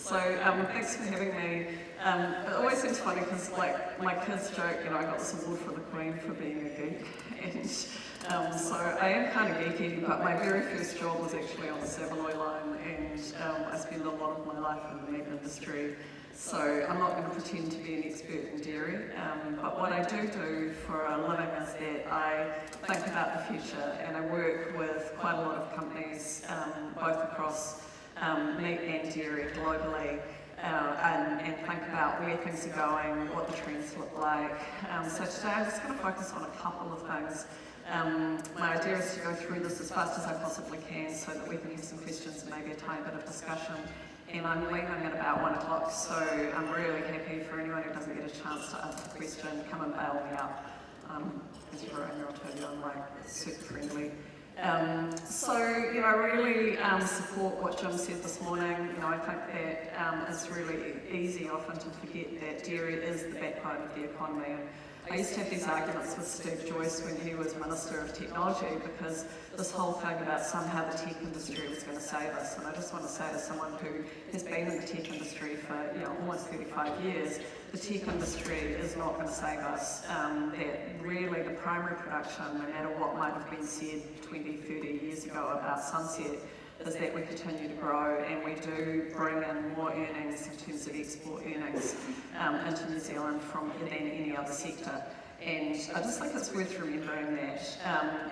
So thanks for having me. It always seems funny because like my kids joke, I got this award from the Queen for being a geek, and so I am kind of geeky, but my very first job was actually on the Savoy line, and I spent a lot of my life in the meat industry. So I'm not going to pretend to be an expert in dairy, but what I do for a living is that I think about the future, and I work with quite a lot of companies, both across meat and dairy globally, and think about where things are going, what the trends look like. So today I'm just going to focus on a couple of things. My idea is to go through this as fast as I possibly can so that we can have some questions and maybe a tiny bit of discussion. And I'm leaving at about 1 o'clock, so I'm really happy for anyone who doesn't get a chance to ask a question, come and bail me out. As you're around here, I'll tell you I'm like super friendly. I really support what Jim said this morning. I think that it's really easy often to forget that dairy is the backbone of the economy. And I used to have these arguments with Steve Joyce when he was Minister of Technology, because this whole thing about somehow the tech industry was going to save us. And I just want to say, as someone who has been in the tech industry for almost 35 years, the tech industry is not going to save us. That really the primary production, no matter what might have been said 20, 30 years ago about sunset, is that we continue to grow, and we do bring in more earnings in terms of export earnings into New Zealand than any other sector. And I just think it's worth remembering that.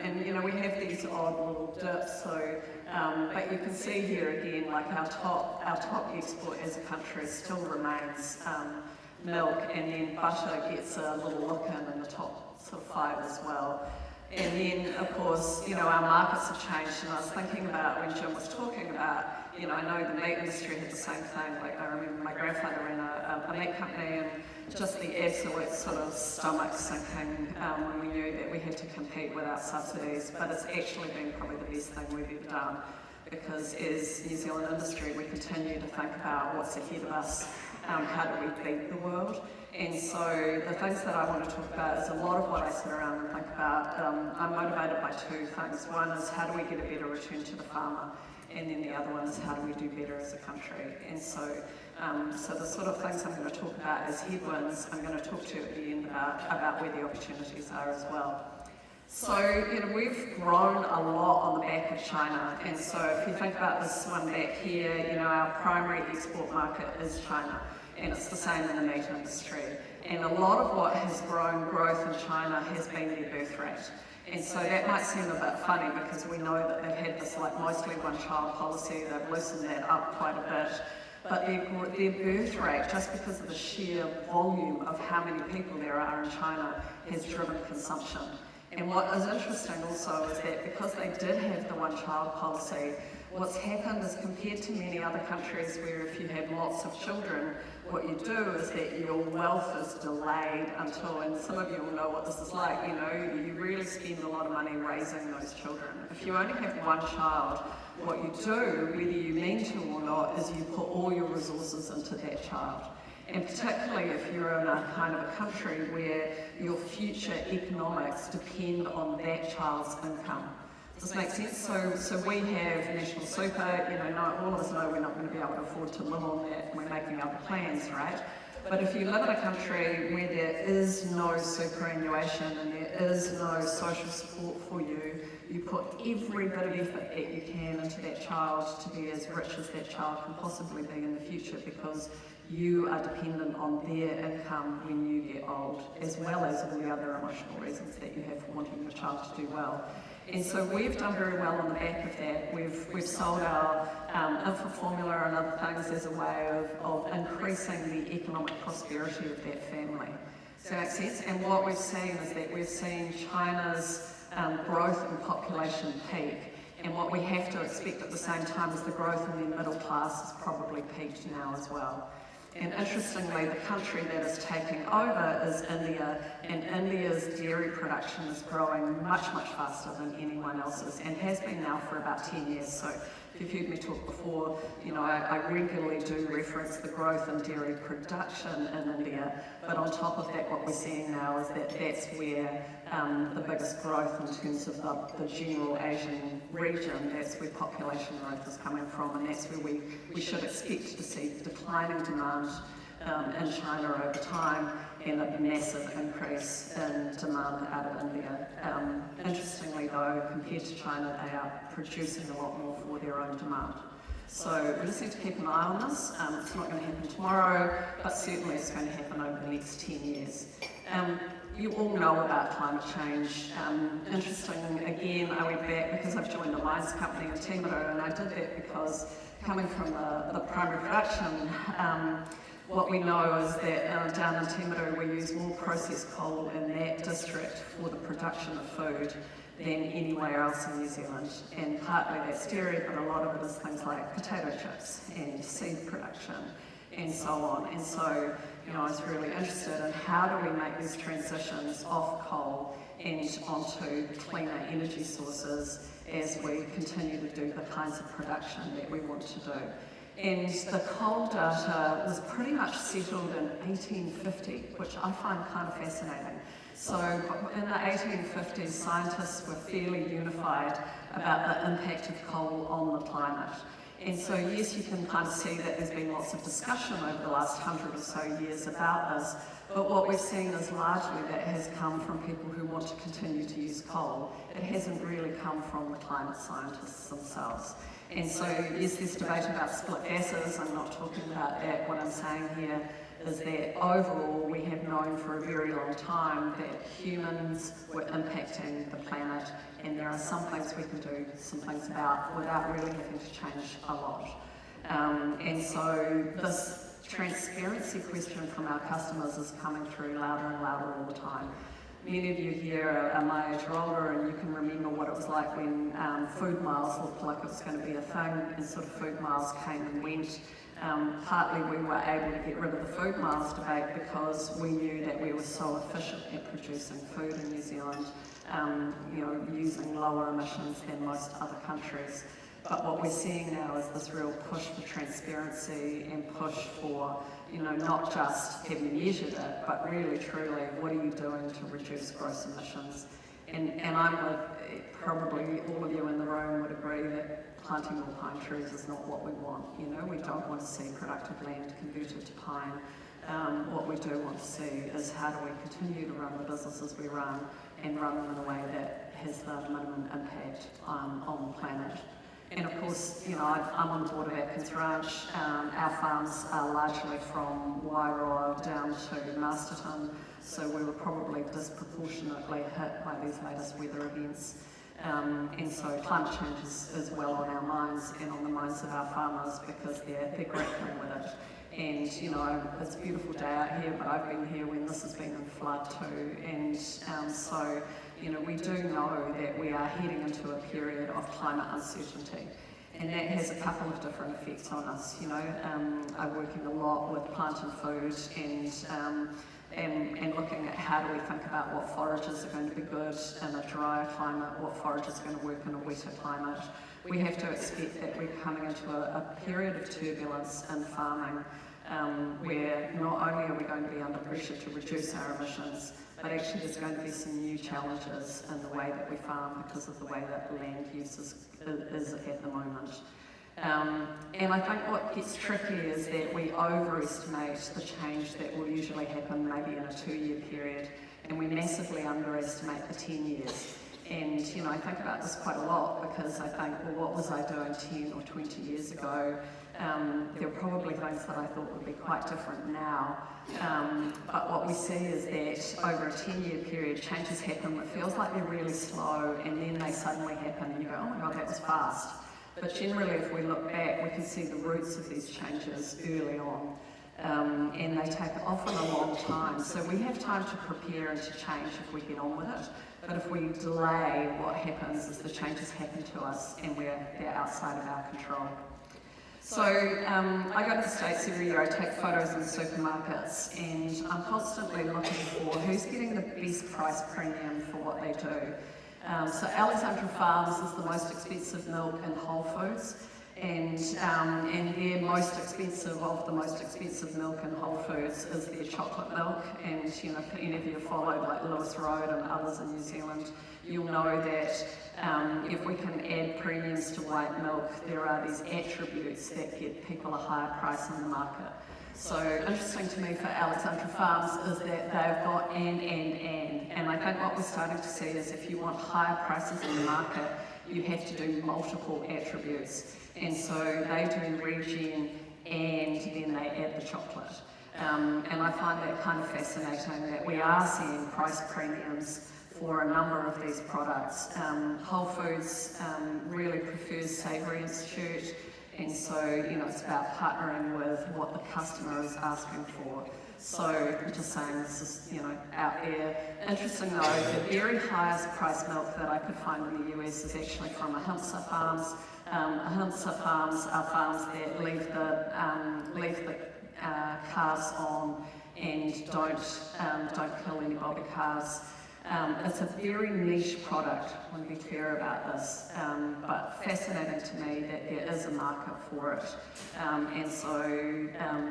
And we have these odd little dips, but you can see here again, like our top export as a country still remains milk, and then butter gets a little look in the top sort of 5 as well. And then, of course, our markets have changed, and I was thinking about when Jim was talking about, I know the meat industry had the same thing. Like, I remember my grandfather ran a meat company, and just the absolute sort of stomach sinking when we knew that we had to compete without subsidies. But it's actually been probably the best thing we've ever done, because as New Zealand industry, we continue to think about what's ahead of us, how do we beat the world. And so the things that I want to talk about is a lot of what I sit around and think about. I'm motivated by 2 things. One is how do we get a better return to the farmer, and then the other one is how do we do better as a country. And so the sort of things I'm going to talk about as headwinds, I'm going to talk to you at the end about where the opportunities are as well. So, we've grown a lot on the back of China, and so if you think about this one back here, our primary export market is China, and it's the same in the meat industry. And a lot of what has grown growth in China has been their birth rate. And so that might seem a bit funny, because we know that they've had this mostly one-child policy. They've loosened that up quite a bit. But their birth rate, just because of the sheer volume of how many people there are in China, has driven consumption. And what is interesting also is that because they did have the one-child policy, what's happened is, compared to many other countries where if you have lots of children, what you do is that your wealth is delayed until, and some of you will know what this is like, you really spend a lot of money raising those children. If you only have one child, what you do, whether you mean to or not, is you put all your resources into that child. And particularly if you're in a kind of a country where your future economics depend on that child's income. Does this make sense? So we have national super, all of us know we're not going to be able to afford to live on that, and we're making other plans, right? But if you live in a country where there is no superannuation and there is no social support for you, you put every bit of effort that you can into that child to be as rich as that child can possibly be in the future, because you are dependent on their income when you get old, as well as all the other emotional reasons that you have for wanting your child to do well. And so we've done very well on the back of that. We've sold our infant formula and other things as a way of increasing the economic prosperity of that family. Does that make sense? And what we've seen is that we've seen China's growth in population peak. And what we have to expect at the same time is the growth in their middle class has probably peaked now as well. And interestingly, the country that is taking over is India, and India's dairy production is growing much, much faster than anyone else's, and has been now for about 10 years. So if you've heard me talk before, I regularly do reference the growth in dairy production in India, but on top of that, what we're seeing now is that that's where the biggest growth in terms of the general Asian region, that's where population growth is coming from, and that's where we should expect to see decline declining demand in China over time and a massive increase in demand out of India. Interestingly though, compared to China, they are producing a lot more for their own demand. So we just need to keep an eye on this. It's not going to happen tomorrow, but certainly it's going to happen over the next 10 years. You all know about climate change. Interesting, again, I went back because I've joined the mines company in Timaru, and I did that because coming from the primary production, what we know is that down in Timaru we use more processed coal in that district for the production of food than anywhere else in New Zealand. And partly that's dairy, but a lot of it is things like potato chips and seed production and so on. And so, you know, I was really interested in how do we make these transitions off coal and onto cleaner energy sources as we continue to do the kinds of production that we want to do. And the coal data was pretty much settled in 1850, which I find kind of fascinating. So in the 1850s, scientists were fairly unified about the impact of coal on the climate. And so yes, you can kind of see that there's been lots of discussion over the last 100 or so years about this, but what we've seen is largely that has come from people who want to continue to use coal. It hasn't really come from the climate scientists themselves. And so yes, there's debate about split gases. I'm not talking about that. What I'm saying here is that overall we have known for a very long time that humans were impacting the planet, and there are some things we can do some things about without really having to change a lot. And so this transparency question from our customers is coming through louder and louder all the time. Many of you here are my age or older, and you can remember what it was like when food miles looked like it was going to be a thing, and sort of food miles came and went. Partly we were able to get rid of the food miles debate because we knew that we were so efficient at producing food in New Zealand, you know, using lower emissions than most other countries. But what we're seeing now is this real push for transparency and push for, you know, not just have you measured it, but really truly what are you doing to reduce gross emissions? And I'm with, probably all of you in the room would agree that planting more pine trees is not what we want. You know, we don't want to see productive land converted to pine. What we do want to see is how do we continue to run the businesses we run and run them in a way that has the minimum impact on the planet. And of course, you know, I'm on the board of Atkins Ranch. Our farms are largely from Wairoa down to Masterton, so we were probably disproportionately hit by these latest weather events. And so climate change is well on our minds and on the minds of our farmers because they're grappling with it. And you know, it's a beautiful day out here, but I've been here when this has been in flood too. And so, you know, we do know that we are heading into a period of climate uncertainty. And that has a couple of different effects on us. You know, I'm working a lot with plant and food and looking at how do we think about what forages are going to be good in a drier climate, what forages are going to work in a wetter climate. We have to expect that we're coming into a period of turbulence in farming where not only are we going to be under pressure to reduce our emissions, but actually there's going to be some new challenges in the way that we farm because of the way that land use is at the moment. And I think what gets tricky is that we overestimate the change that will usually happen maybe in a 2-year period, and we massively underestimate the 10 years. And you know, I think about this quite a lot because I think, well, what was I doing 10 or 20 years ago? There are probably things that I thought would be quite different now. But what we see is that over a 10-year period, changes happen that feels like they're really slow, and then they suddenly happen, and you go, oh my God, that was fast. But generally, if we look back, we can see the roots of these changes early on. And they take often a long time. So we have time to prepare and to change if we get on with it. But if we delay, what happens is the changes happen to us and they're outside of our control. So I go to the States every year, I take photos in supermarkets, and I'm constantly looking for who's getting the best price premium for what they do. So Alexandra Farms is the most expensive milk in Whole Foods. And their most expensive of the most expensive milk in Whole Foods is their chocolate milk. And you know, if any of you have followed like Lewis Road and others in New Zealand, you'll know that if we can add premiums to white milk, there are these attributes that get people a higher price in the market. So interesting to me for Alexandra Farms is that they've got and I think what we're starting to see is if you want higher prices in the market, you have to do multiple attributes. And so they do regen and then they add the chocolate. And I find that kind of fascinating that we are seeing price premiums for a number of these products. Whole Foods really prefers Savoury Institute, and so you know it's about partnering with what the customer is asking for. So I'm just saying this is out there. Interesting though, the very highest price milk that I could find in the US is actually from Ahimsa Farms. Ahimsa Farms are farms that leave the calves on and don't kill any bobby calves. It's a very niche product, I want to be clear about this, but fascinating to me that there is a market for it. And so,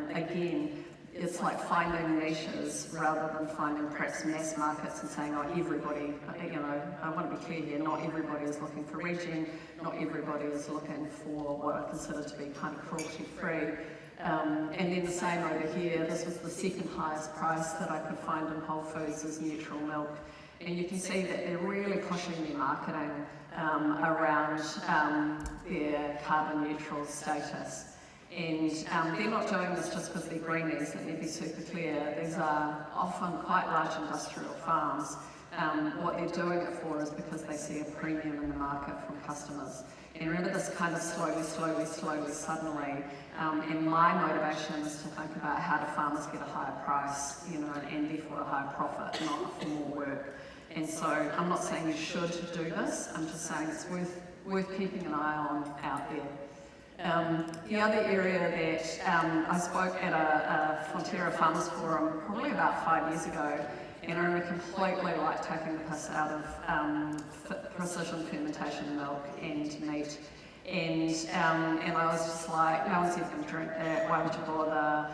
again, it's like finding niches rather than finding perhaps mass markets and saying, oh, everybody, I want to be clear here, not everybody is looking for regen, not everybody is looking for what I consider to be kind of cruelty-free. And then the same over here, this was the second highest price that I could find in Whole Foods is neutral milk. And you can see that they're really pushing their marketing around their carbon neutral status. And they're not doing this just because they're greenies, let me be super clear. These are often quite large industrial farms. What they're doing it for is because they see a premium in the market from customers. And remember this kind of slowly, suddenly. And my motivation is to think about how do farmers get a higher price, and therefore a higher profit, not for more work. And so I'm not saying you should do this, I'm just saying it's worth keeping an eye on out there. The other area that I spoke at a Fonterra Farmers Forum probably about 5 years ago, and I remember completely like taking the piss out of precision fermentation milk and meat. And I was just like, no one's ever going to drink that, why would you bother?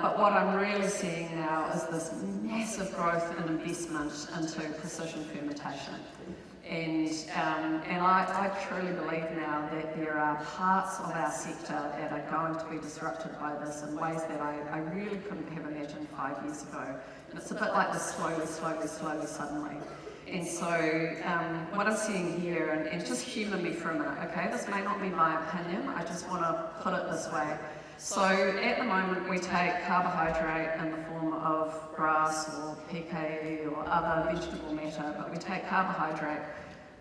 But what I'm really seeing now is this massive growth and investment into precision fermentation. And I truly believe now that there are parts of our sector that are going to be disrupted by this in ways that I really couldn't have imagined 5 years ago. And it's a bit like this slowly, suddenly. And so what I'm seeing here, and just humour me for a minute, okay? This may not be my opinion, I just want to put it this way. So at the moment we take carbohydrate in the form of grass or PKE or other vegetable matter, but we take carbohydrate,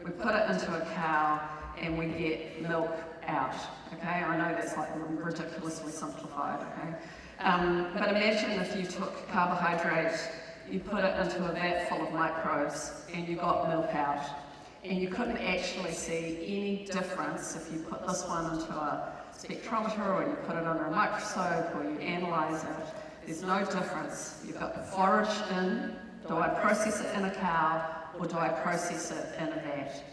we put it into a cow and we get milk out, okay? I know that's like ridiculously simplified, okay? But imagine if you took carbohydrate, you put it into a vat full of microbes and you got milk out. And you couldn't actually see any difference if you put this one into a spectrometer or you put it under a microscope or you analyse it. There's no difference. You've got the forage in, do I process it in a cow or do I process it in a vat?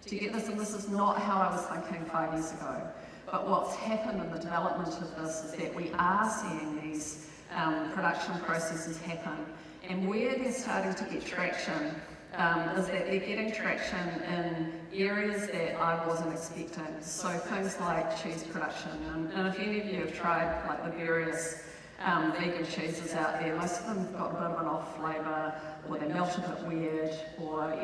Do you get this? And this is not how I was thinking 5 years ago. But what's happened in the development of this is that we are seeing these production processes happen. And where they're starting to get traction is that they're getting traction in areas that I wasn't expecting. So things like cheese production, and if any of you have tried like the various vegan cheeses out there, most of them have got a bit of an off flavour, or they melt a bit weird, or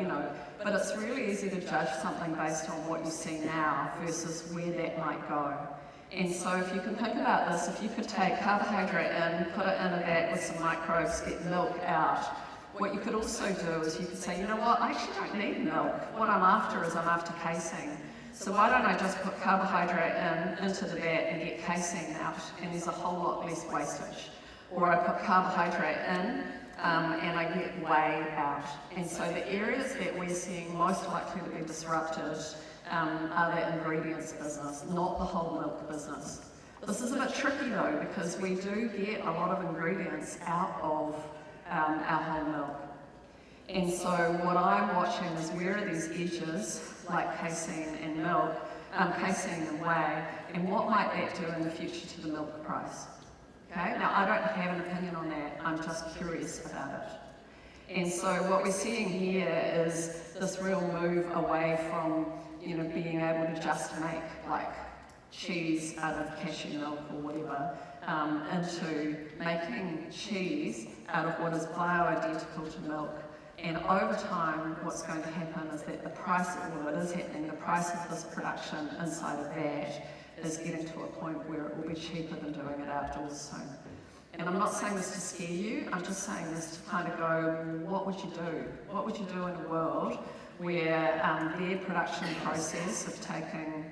but it's really easy to judge something based on what you see now versus where that might go. And so if you can think about this, if you could take carbohydrate in, put it in a vat with some microbes, get milk out, what you could also do is you could say, you know what, I actually don't need milk. What I'm after is I'm after casein. So why don't I just put carbohydrate into the vat and get casein out, and there's a whole lot less wastage. Or I put carbohydrate in and I get whey out. And so the areas that we're seeing most likely to be disrupted are the ingredients business, not the whole milk business. This is a bit tricky though, because we do get a lot of ingredients out of our whole milk. And so what I'm watching is where are these edges, like casein and milk, casein and whey, and what might that do in the future to the milk price? Okay, now I don't have an opinion on that, I'm just curious about it. And so what we're seeing here is this real move away from, being able to just make like cheese out of cashew milk or whatever, into making cheese out of what is bioidentical to milk. And over time, what's going to happen is that the price of this production inside of that is getting to a point where it will be cheaper than doing it outdoors soon. And I'm not saying this to scare you, I'm just saying this to kind of go, what would you do? What would you do in a world where their production process of taking,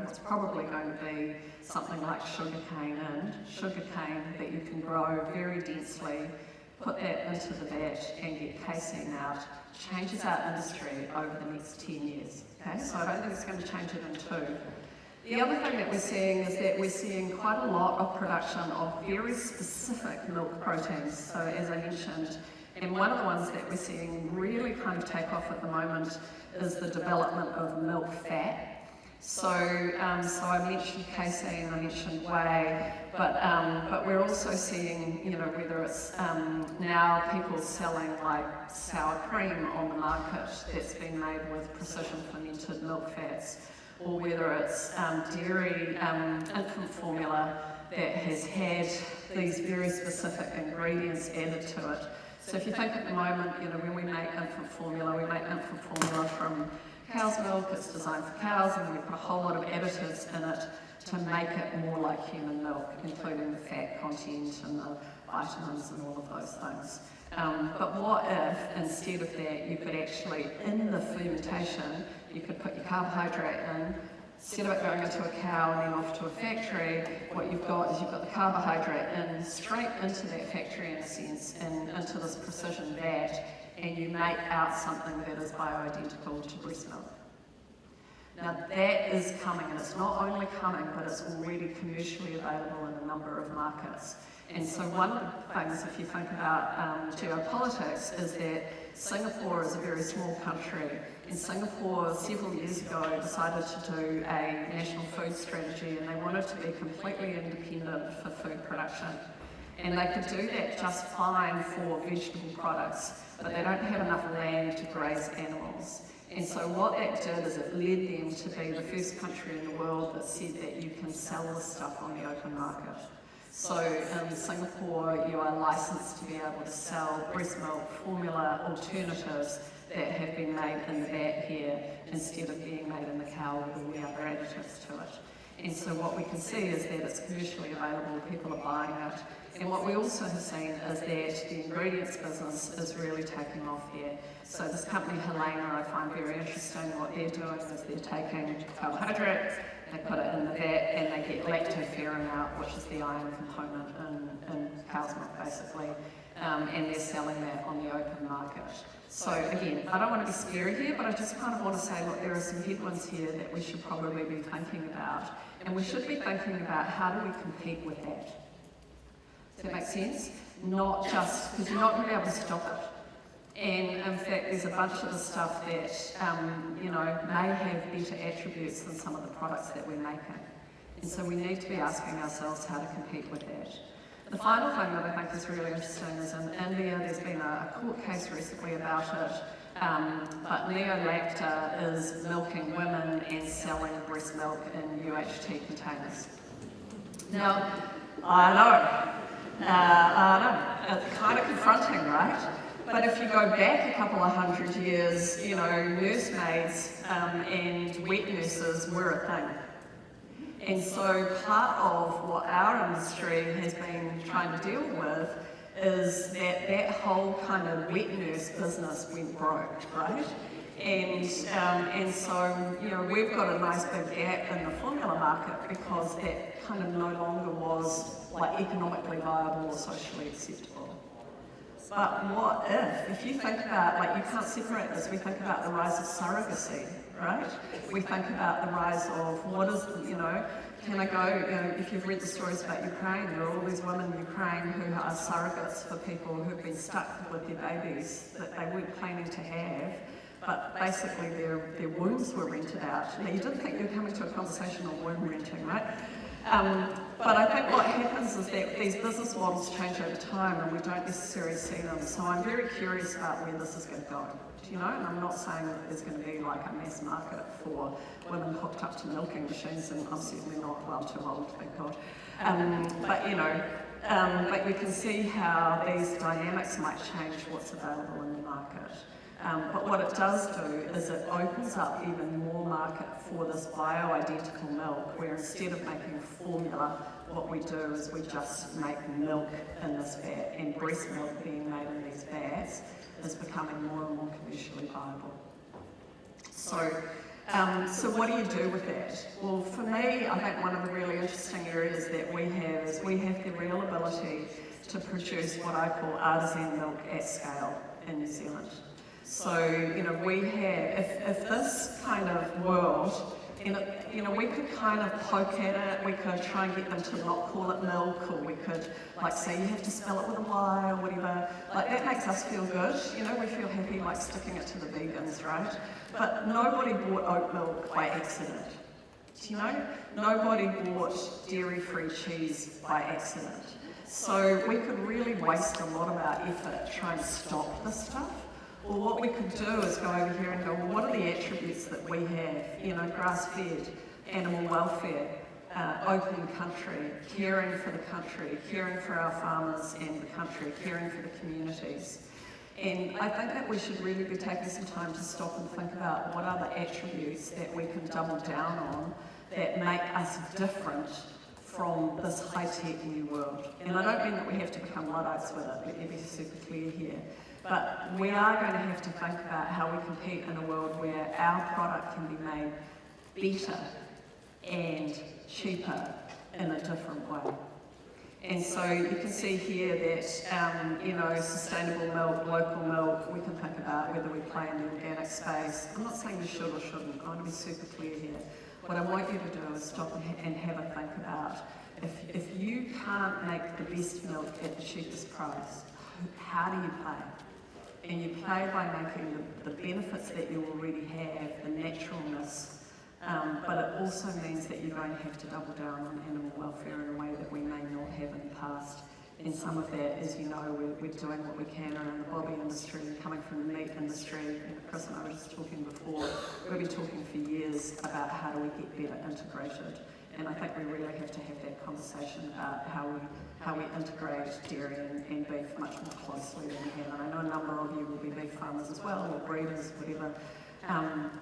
what's probably going to be something like sugarcane that you can grow very densely, put that into the vat and get casein out, changes our industry over the next 10 years. Okay, so I don't think it's going to change it in two. The other thing that we're seeing is that we're seeing quite a lot of production of very specific milk proteins. So as I mentioned, and one of the ones that we're seeing really kind of take off at the moment is the development of milk fat. So I mentioned casein, I mentioned whey, but we're also seeing, whether it's now people selling like sour cream on the market that's been made with precision fermented milk fats, or whether it's dairy infant formula that has had these very specific ingredients added to it. So if you think at the moment, when we make infant formula from cow's milk, it's designed for cows, and we put a whole lot of additives in it to make it more like human milk, including the fat content and the vitamins and all of those things. But what if, instead of that, you could actually, in the fermentation, you could put your carbohydrate in, instead of it going into a cow and then off to a factory, what you've got is you've got the carbohydrate in straight into that factory in a sense, and into this precision vat, and you make out something that is bioidentical to breast milk. Now that is coming, and it's not only coming, but it's already commercially available in a number of markets. And so one of the things, if you think about geopolitics, is that Singapore is a very small country, and Singapore several years ago decided to do a national food strategy, and they wanted to be completely independent for food production. And they could do that just fine for vegetable products, but they don't have enough land to graze animals. And so what that did is it led them to be the first country in the world that said that you can sell this stuff on the open market. So in Singapore, you are licensed to be able to sell breast milk formula alternatives that have been made in the vat here instead of being made in the cow with all the other additives to it. And so what we can see is that it's commercially available, people are buying it. And what we also have seen is that the ingredients business is really taking off here. So this company, Helena, I find very interesting. What they're doing is they're taking carbohydrate, they put it in the vat, and they get lactoferrin out, which is the iron component in cow's milk, basically. And they're selling that on the open market. So again, I don't want to be scary here, but I just kind of want to say, look, there are some headwinds here that we should probably be thinking about. And we should be thinking about how do we compete with that. Does that make sense? Not just, because you're not going to be able to stop it. And in fact, there's a bunch of the stuff that, may have better attributes than some of the products that we're making. And so we need to be asking ourselves how to compete with that. The final thing that I think is really interesting is in India, there's been a court case recently about it, but Neolacta is milking women and selling breast milk in UHT containers. Now, I know, it's kind of confronting, right? But if you go back a couple of hundred years, nursemaids and wet nurses were a thing. And so part of what our industry has been trying to deal with is that whole kind of wet nurse business went broke, right? And so, we've got a nice big gap in the formula market because that kind of no longer was like economically viable or socially acceptable. But what if you think about, you can't separate this, we think about the rise of surrogacy, right? We think about the rise of what is, can I go, if you've read the stories about Ukraine, there are all these women in Ukraine who are surrogates for people who've been stuck with their babies that they weren't planning to have, but basically their wombs were rented out. Now, you didn't think you were coming to a conversation on womb renting, right? But I think what happens is that these business models change over time and we don't necessarily see them. So I'm very curious about where this is going to go. You know, and I'm not saying that there's going to be like a mass market for women hooked up to milking machines, and I'm certainly not, well, too old, thank God. But you know, but you can see how these dynamics might change what's available in the market. But what it does do is it opens up even more market for this bioidentical milk, where instead of making formula, what we do is we just make milk in this vat, and breast milk being made in these vats is becoming more and more commercially viable. So, so what do you do with that? Well, for me, I think one of the really interesting areas that we have is we have the real ability to produce what I call artisan milk at scale in New Zealand. So, you know, we have, if this kind of world, you know, we could kind of poke at it, we could try and get them to not call it milk, or we could like say you have to spell it with a Y or whatever. Like that makes us feel good, you know, we feel happy like sticking it to the vegans, right? But nobody bought oat milk by accident. You know, nobody bought dairy-free cheese by accident. So we could really waste a lot of our effort trying to stop this stuff. Well, what we could do is go over here and go, well, what are the attributes that we have? You know, grass-fed, animal welfare, open country, caring for the country, caring for our farmers and the country, caring for the communities. And I think that we should really be taking some time to stop and think about what are the attributes that we can double down on that make us different from this high-tech new world. And I don't mean that we have to become Luddites with it, let me be super clear here. But we are going to have to think about how we compete in a world where our product can be made better and cheaper in a different way. And so you can see here that, you know, sustainable milk, local milk, we can think about whether we play in the organic space. I'm not saying you should or shouldn't, I want to be super clear here. What I want you to do is stop and have a think about, if you can't make the best milk at the cheapest price, how do you play? And you play by making the benefits that you already have, the naturalness, but it also means that you're going to have to double down on animal welfare in a way that we may not have in the past. And some of that, as you know, we're doing what we can around the bobby industry, coming from the meat industry. And Chris and I were just talking before, we've been talking for years about how do we get better integrated. And I think we really have to have that conversation about how we integrate dairy and beef much more closely than we have. And I know a number of you will be beef farmers as well, or breeders, whatever.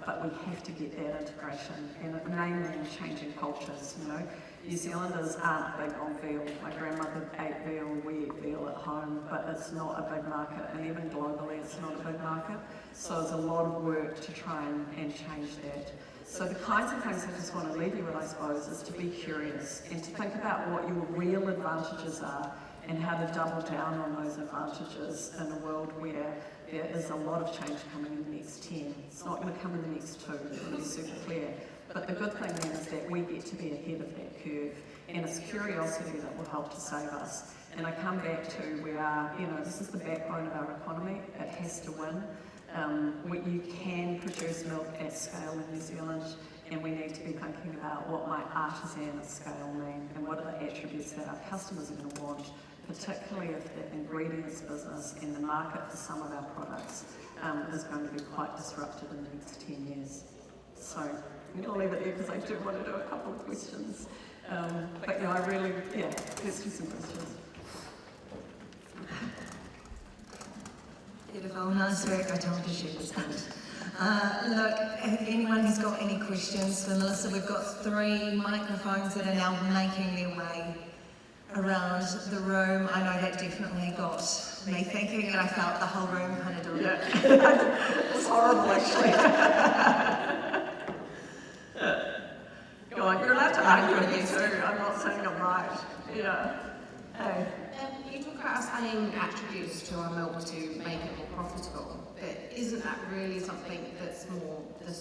But we have to get that integration, and it may mean changing cultures, you know. New Zealanders aren't big on veal. My grandmother ate veal, we eat veal at home, but it's not a big market, and even globally it's not a big market. So there's a lot of work to try and change that. So the kinds of things I just want to leave you with, I suppose, is to be curious and to think about what your real advantages are and how to double down on those advantages in a world where there is a lot of change coming in the next 10. It's not going to come in the next 2, to be super clear. But the good thing then is that we get to be ahead of that curve, and it's curiosity that will help to save us. And I come back to we are, you know, this is the backbone of our economy. It has to win. You can produce milk at scale in New Zealand, and we need to be thinking about what might artisan at scale mean, and what are the attributes that our customers are going to want, particularly if the ingredients business and the market for some of our products is going to be quite disrupted in the next 10 years. So I'm going to leave it there because I do want to do a couple of questions. But yeah, let's do some questions. Beautiful, nice work. I told you she was good. Look, if anyone has got any questions for Melissa, we've got 3 microphones that are now making their way around the room. I know that definitely got me thinking, and I felt the whole room kind of doing it. It was horrible, actually. Go on, you're allowed to argue with me too. I'm not saying I'm right. Yeah. Hey. You talk about us adding attributes to our milk to make it more profitable, but isn't that really something that's more the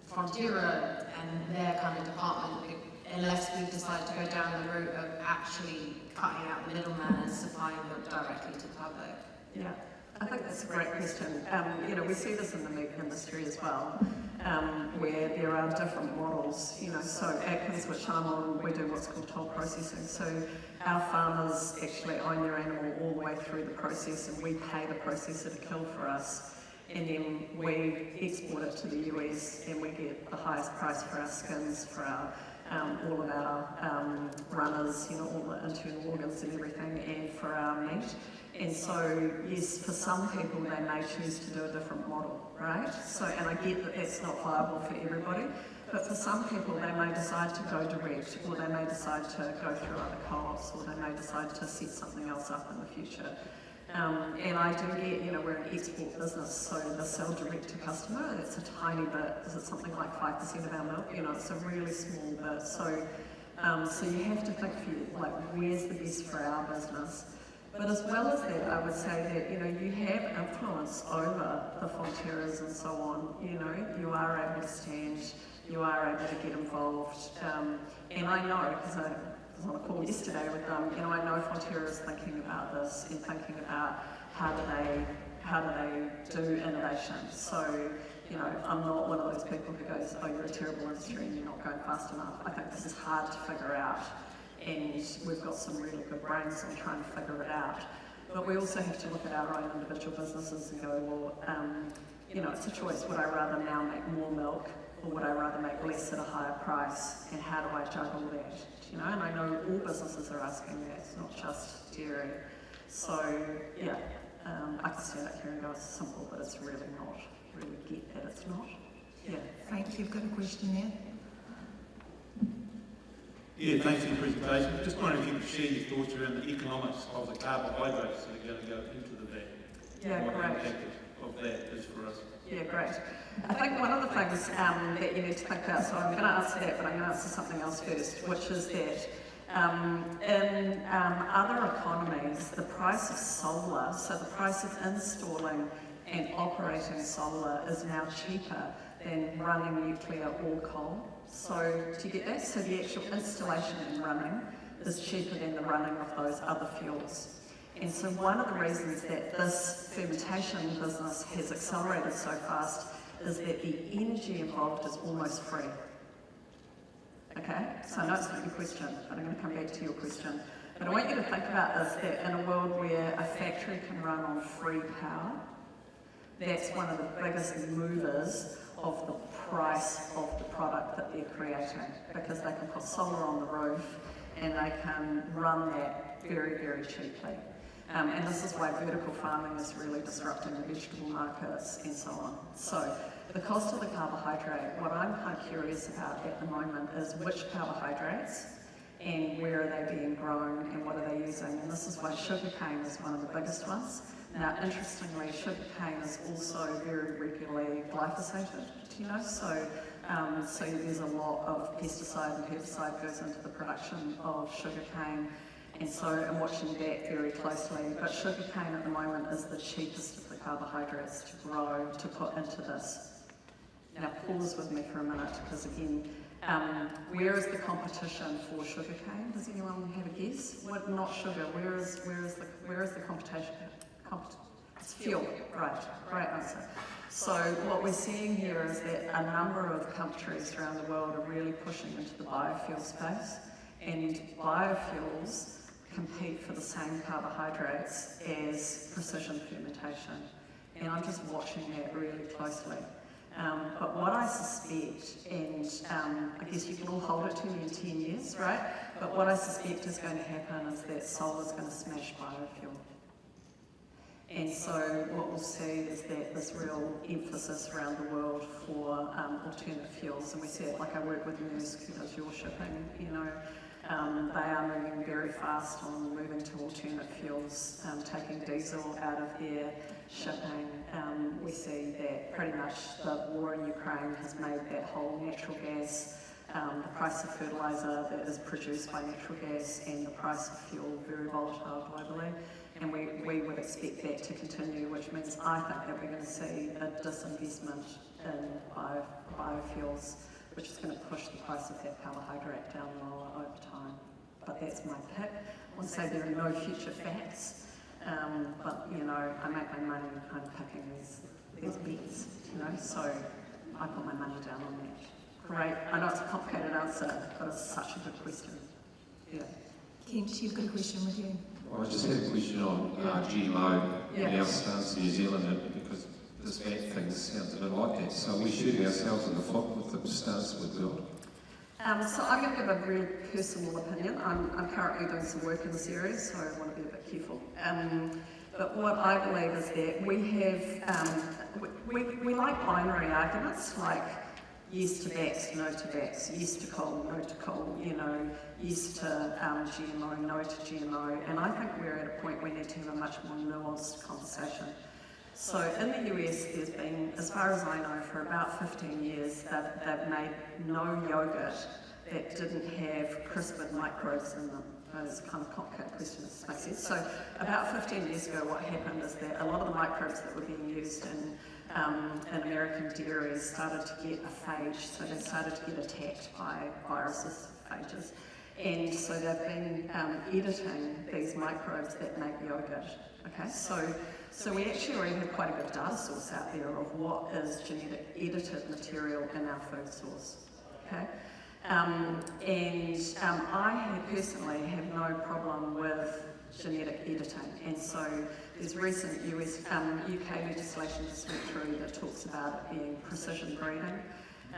Frontiera and their kind of department, unless we decide to go down the route of actually cutting out the middleman and supplying milk directly to the public? Yeah. I think that's a great question. You know, we see this in the meat industry as well, where there are different models. You know, so Atkins, which I'm on, we do what's called toll processing. So our farmers actually own their animal all the way through the process, and we pay the processor to kill for us. And then we export it to the US, and we get the highest price for our skins, for our all of our runners, you know, all the internal organs and everything, and for our meat. And so, yes, for some people they may choose to do a different model, right? So, and I get that that's not viable for everybody, but for some people they may decide to go direct, or they may decide to go through other co-ops, or they may decide to set something else up in the future. And I do get, you know, we're an export business, so the sell direct to customer, it's a tiny bit, is it something like 5% of our milk? You know, it's a really small bit. So, so you have to think for you, like, where's the best for our business? But as well as that, I would say that, you know, you have influence over the Fonterras and so on. You know, you are able to stand, you are able to get involved. And I know, because I was on a call yesterday with them, you know, I know Fonterra is thinking about this and thinking about how do they do innovation. So, you know, I'm not one of those people who goes, oh, you're a terrible industry and you're not going fast enough. I think this is hard to figure out, and we've got some really good brains on trying to figure it out. But we also have to look at our own individual businesses and go, well, you know, it's a choice. Would I rather now make more milk, or would I rather make less at a higher price, and how do I juggle that? You know, and I know all businesses are asking that, it's not just dairy. So, yeah, I can stand up here and go, it's simple, but it's really not. Really get that it's not. Yeah. Frank, you've got a question there? Yeah, thanks for your presentation. Just wondering if you could share your thoughts around the economics of the carbohydrates that are going to go into the vat. Yeah, what great. the impact of that is for us. Yeah, great. I think one of the things that you need to think about, so I'm going to answer that, but I'm going to answer something else first, which is that in other economies, the price of solar, so the price of installing and operating solar is now cheaper than running nuclear or coal. So do you get that? So the actual installation and running is cheaper than the running of those other fuels. And so one of the reasons that this fermentation business has accelerated so fast is that the energy involved is almost free. Okay, so I know it's not your question, but I'm going to come back to your question. But I want you to think about this, that in a world where a factory can run on free power, that's one of the biggest movers of the price of the product that they're creating, because they can put solar on the roof and they can run that very, very cheaply. And this is why vertical farming is really disrupting the vegetable markets and so on. So the cost of the carbohydrate, what I'm kind of curious about at the moment is which carbohydrates and where are they being grown and what are they using. And this is why sugarcane is one of the biggest ones. Now, interestingly, sugarcane is also very regularly glyphosated, you know, so there's a lot of pesticide and herbicide goes into the production of sugarcane, and so I'm watching that very closely. But sugarcane at the moment is the cheapest of the carbohydrates to grow, to put into this. Now, pause with me for a minute, because again, where is the competition for sugarcane? Does anyone have a guess? What, not sugar, where is the competition? It's fuel, right, great answer. So what we're seeing here is that a number of countries around the world are really pushing into the biofuel space, and biofuels compete for the same carbohydrates as precision fermentation. And I'm just watching that really closely. But what I suspect, and I guess you can all hold it to me in 10 years, right? But what I suspect is going to happen is that solar's going to smash biofuel. And so what we'll see is that this real emphasis around the world for alternate fuels, and we see it, like I work with Maersk, who does your shipping, you know, they are moving very fast on moving to alternate fuels, taking diesel out of their shipping. We see that pretty much the war in Ukraine has made that whole natural gas, the price of fertiliser that is produced by natural gas, and the price of fuel very volatile globally. And we would expect that to continue, which means I think that we're going to see a disinvestment in biofuels, which is going to push the price of that carbohydrate down lower over time. But that's my pick. I want to say there are no future facts, but you know, I make my money kind of picking these bets, you know, so I put my money down on that. Great, I know it's a complicated answer, but it's such a good question. Yeah. Kent, you've got a question with you. I just had a question on GMO and our stance in New Zealand, because this VAT thing sounds a bit like that. So we shooting ourselves in the foot with the stance we've got. So I'm going to give a really personal opinion. I'm currently doing some work in this area, so I want to be a bit careful. But what I believe is that we have, we like binary arguments, like yes to bats, no to bats, yes to coal, no to coal, you know, yes to GMO, no to GMO, and I think we're at a point where we need to have a much more nuanced conversation. So in the US, there's been, as far as I know, for about 15 years, they've made no yogurt that didn't have CRISPR microbes in them. It's a kind of complicated question, this makes sense. So about 15 years ago, what happened is that a lot of the microbes that were being used in American dairies started to get a phage, so they started to get attacked by viruses, phages. And so they've been editing these microbes that make yogurt. Okay, so we actually already have quite a good data source out there of what is genetic edited material in our food source. Okay, I personally have no problem with genetic editing, and so there's recent UK legislation just went through that talks about it being precision breeding.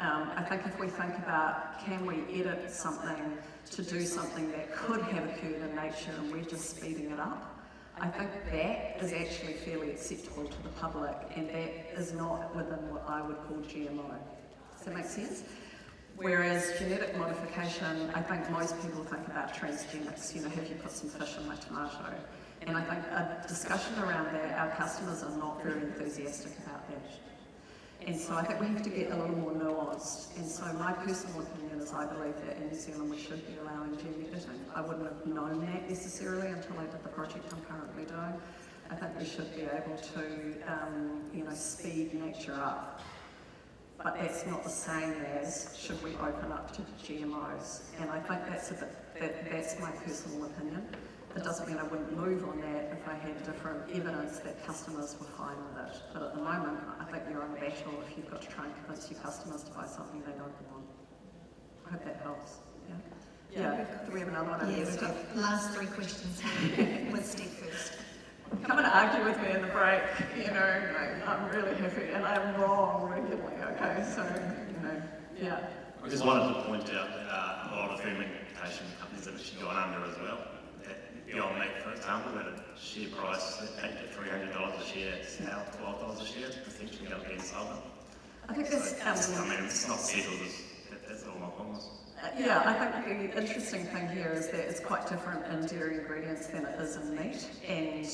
I think if we think about, can we edit something to do something that could have occurred in nature and we're just speeding it up, I think that is actually fairly acceptable to the public, and that is not within what I would call GMO. Does that make sense? Whereas genetic modification, I think most people think about transgenics, you know, have you put some fish in my tomato? And I think a discussion around that, our customers are not very enthusiastic about that. And so I think we have to get a little more nuanced. And so my personal opinion is I believe that in New Zealand we should be allowing gene editing. I wouldn't have known that necessarily until I did the project I'm currently doing. I think we should be able to, you know, speed nature up. But that's not the same as should we open up to GMOs. And I think that's my personal opinion. It doesn't mean I wouldn't move on that if I had different evidence that customers were fine with it. But at the moment, I think you're on battle if you've got to try and convince your customers to buy something they don't want. I hope that helps. Yeah. Do we have another one? Yeah, we've got last three questions with Steve first. Come and argue with me in the break, you know, I'm really happy, and I'm wrong regularly, okay, so, you know, yeah. I just wanted to point out that a lot of fermentation companies have actually gone under as well. Beyond Meat, for example, at a share price at $800 to $300 a share, it's now $12 a share, potentially going to be insolvent. I think that's, I mean, it's not settled, that's all my promise. Yeah, I think the interesting thing here is that it's quite different in dairy ingredients than it is in meat, and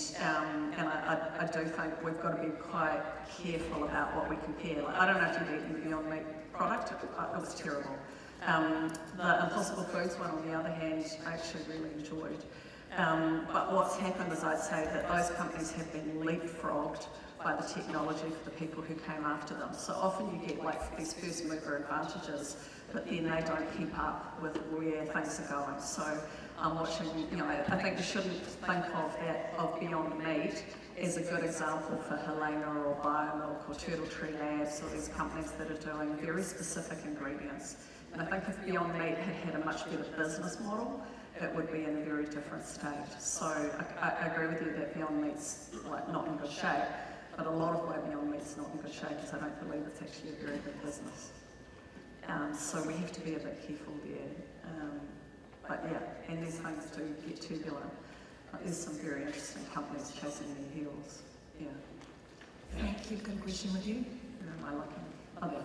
I do think we've got to be quite careful about what we compare. Like, I don't know if you've eaten the Beyond Meat product, it was terrible. The Impossible Foods one, on the other hand, I actually really enjoyed. But what's happened is I'd say that those companies have been leapfrogged by the technology for the people who came after them. So often you get like these first mover advantages, but then they don't keep up with where things are going. So I'm watching, you know, I think you shouldn't think of Beyond Meat as a good example for Helena or Biomilk or Turtle Tree Labs or these companies that are doing very specific ingredients. And I think if Beyond Meat had had a much better business model, it would be in a very different state. So I agree with you that Beyond Meat's like not in good shape, but a lot of why Beyond Meat's not in good shape is I don't believe it's actually a very good business. So we have to be a bit careful there. But yeah, and these things do get turbulent. There's some very interesting companies chasing their heels. Yeah. Thank you. Got a question with you? I like them.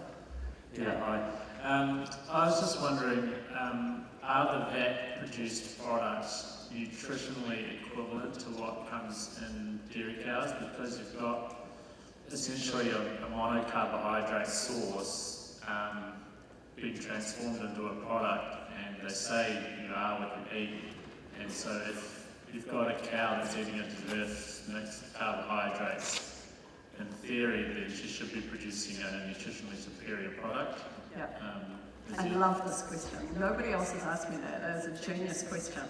Yeah, hi. I was just wondering, are the VAT-produced products nutritionally equivalent to what comes in dairy cows? Because you've got essentially a monocarbohydrate source being transformed into a product, and they say you are what you eat. And so if you've got a cow that's eating a diverse mix of carbohydrates, in theory, then she should be producing a nutritionally superior product. Yeah. I love this question. Nobody else has asked me that. That is a genius question.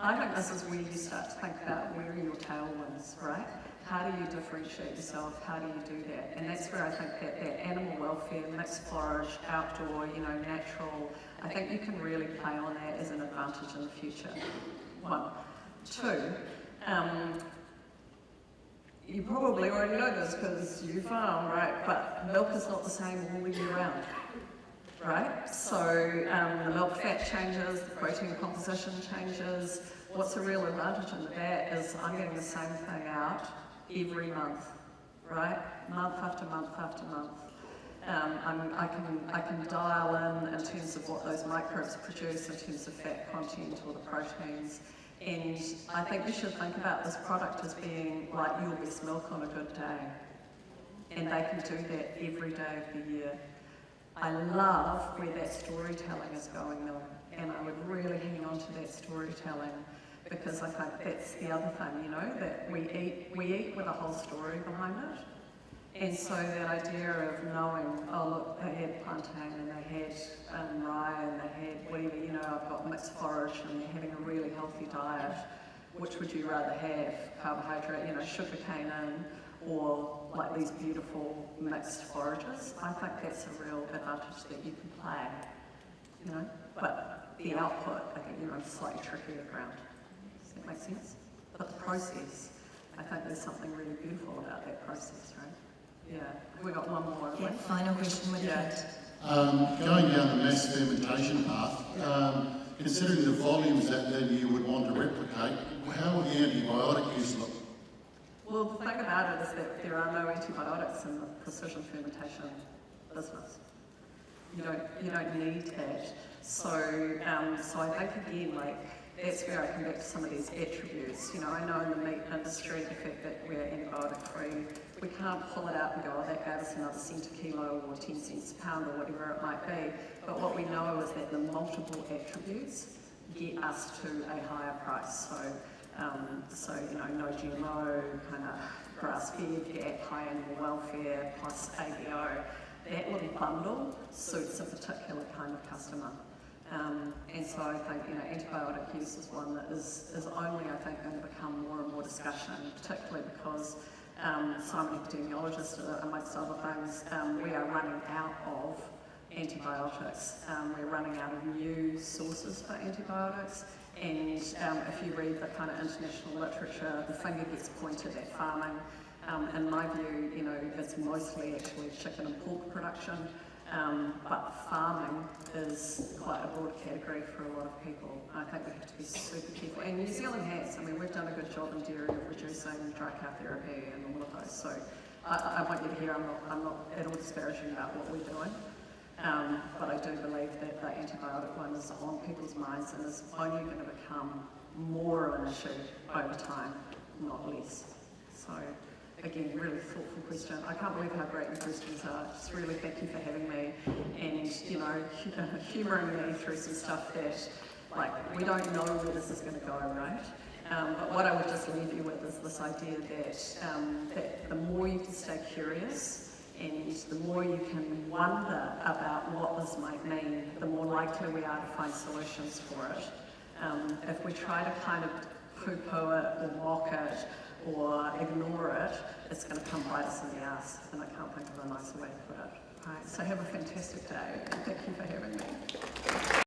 I think this is where you start to think about where are your tailwinds, right? How do you differentiate yourself? How do you do that? And that's where I think that animal welfare, mixed forage, outdoor, natural, I think you can really play on that as an advantage in the future. One. Two, you probably already know this because you farm, right? But milk is not the same all the year round, right? So the milk fat changes, the protein composition changes. What's a real advantage in that is I'm getting the same thing out every month, right? Month after month after month. I can dial in terms of what those microbes produce in terms of fat content or the proteins. And I think we should think about this product as being like your best milk on a good day. And they can do that every day of the year. I love where that storytelling is going though, and I would really hang on to that storytelling because I think that's the other thing, that we eat with a whole story behind it. And so that idea of knowing, oh look, they had plantain and they had rye and they had wheat, I've got mixed forage and they're having a really healthy diet. Which would you rather have? Carbohydrate, sugar cane in, or like these beautiful mixed forages? I think that's a real advantage that you can play, But the output, I think you're on slightly trickier ground. Does that make sense? But the process, I think there's something really beautiful about that process, right? Yeah, we got one more. Yeah, final question with Kate. Going down the mass fermentation path, considering the volumes that you would want to replicate, how would the antibiotic use look? Well, the thing about it is that there are no antibiotics in the precision fermentation business. You don't need that. So I think again, that's where I come back to some of these attributes. I know in the meat industry, the fact that we're antibiotic free, we can't pull it out and go, oh, that gave us another cent a kilo or 10 cents a pound or whatever it might be. But what we know is that the multiple attributes get us to a higher price. So no GMO, kind of grass-fed, get high animal welfare plus ABO. That little bundle suits a particular kind of customer. And so I think, antibiotic use is one that is only, I think, going to become more and more discussion, particularly because so I'm an epidemiologist, amongst other things, we are running out of antibiotics. We're running out of new sources for antibiotics. And if you read the kind of international literature, the finger gets pointed at farming. In my view, it's mostly actually chicken and pork production. But farming is quite a broad category for a lot of people. I think we have to be super careful. And New Zealand has. We've done a good job in dairy of reducing dry cow therapy and all of those. So I want you to hear I'm not at all disparaging about what we're doing. But I do believe that the antibiotic one is on people's minds and is only going to become more of an issue over time, not less. So again, really thoughtful question. I can't believe how great your questions are. Just really thank you for having me and, humouring me through some stuff that, we don't know where this is going to go, right? But what I would just leave you with is this idea that the more you can stay curious and the more you can wonder about what this might mean, the more likely we are to find solutions for it. If we try to kind of poo-poo it or mock it or ignore it, it's going to come bite us in the ass, and I can't think of a nicer way to put it. Right, so have a fantastic day, and thank you for having me.